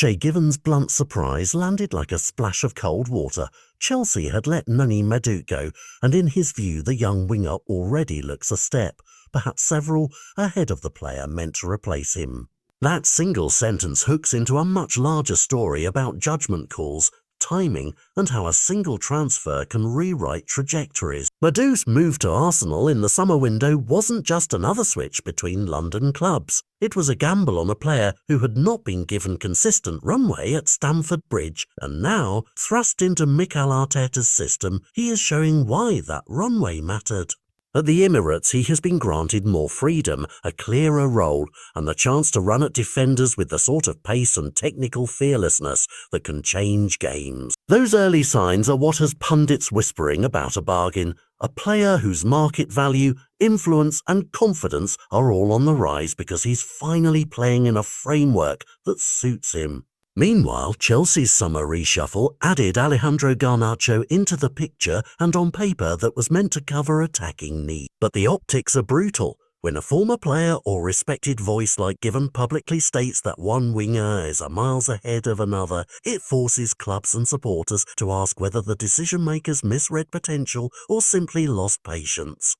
Shay Given's blunt surprise landed like a splash of cold water. Chelsea had let Nani Madueke go, and in his view the young winger already looks a step, perhaps several, ahead of the player meant to replace him. That single sentence hooks into a much larger story about judgment calls, timing, and how a single transfer can rewrite trajectories. Madueke's move to Arsenal in the summer window wasn't just another switch between London clubs. It was a gamble on a player who had not been given consistent runway at Stamford Bridge, and now, thrust into Mikel Arteta's system, he is showing why that runway mattered. At the Emirates, he has been granted more freedom, a clearer role, and the chance to run at defenders with the sort of pace and technical fearlessness that can change games. Those early signs are what has pundits whispering about a bargain, a player whose market value, influence and confidence are all on the rise because he's finally playing in a framework that suits him. Meanwhile, Chelsea's summer reshuffle added Alejandro Garnacho into the picture, and on paper that was meant to cover attacking needs. But the optics are brutal. When a former player or respected voice like Given publicly states that one winger is miles ahead of another, it forces clubs and supporters to ask whether the decision-makers misread potential or simply lost patience.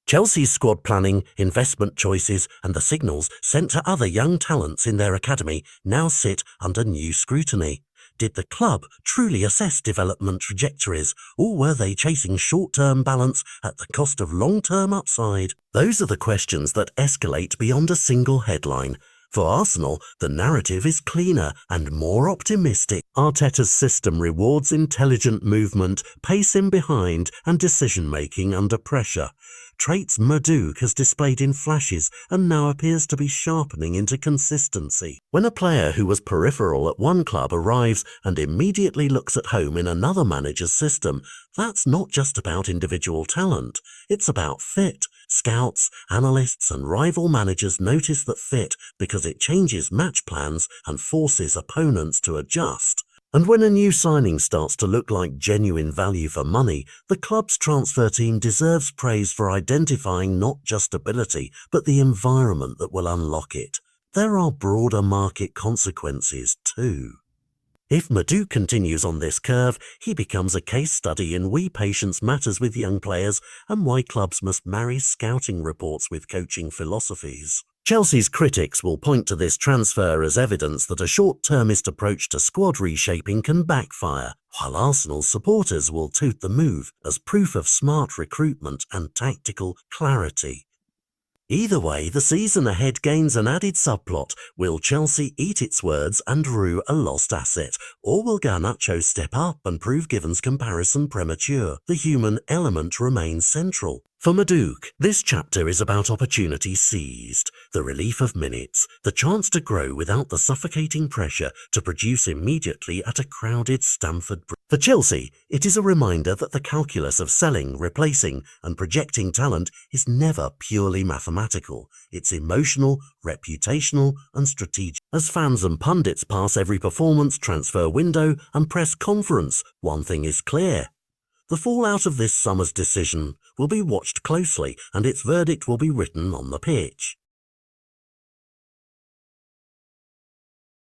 Chelsea's squad planning, investment choices, and the signals sent to other young talents in their academy now sit under new scrutiny. Did the club truly assess development trajectories, or were they chasing short-term balance at the cost of long-term upside? Those are the questions that escalate beyond a single headline. For Arsenal, the narrative is cleaner and more optimistic. Arteta's system rewards intelligent movement, pace in behind, and decision-making under pressure. Traits Madueke has displayed in flashes and now appears to be sharpening into consistency. When a player who was peripheral at one club arrives and immediately looks at home in another manager's system, that's not just about individual talent, it's about fit. Scouts, analysts and rival managers notice that fit because it changes match plans and forces opponents to adjust. And when a new signing starts to look like genuine value for money, the club's transfer team deserves praise for identifying not just ability, but the environment that will unlock it. There are broader market consequences too. If Madueke continues on this curve, he becomes a case study in why patience matters with young players and why clubs must marry scouting reports with coaching philosophies. Chelsea's critics will point to this transfer as evidence that a short-termist approach to squad reshaping can backfire, while Arsenal's supporters will tout the move as proof of smart recruitment and tactical clarity. Either way, the season ahead gains an added subplot. Will Chelsea eat its words and rue a lost asset? Or will Garnacho step up and prove Given's comparison premature? The human element remains central. For Madueke, this chapter is about opportunity seized, the relief of minutes, the chance to grow without the suffocating pressure to produce immediately at a crowded Stamford Bridge. For Chelsea, it is a reminder that the calculus of selling, replacing and projecting talent is never purely mathematical. It's emotional, reputational and strategic. As fans and pundits pass every performance, transfer window and press conference, one thing is clear. The fallout of this summer's decision will be watched closely and its verdict will be written on the pitch.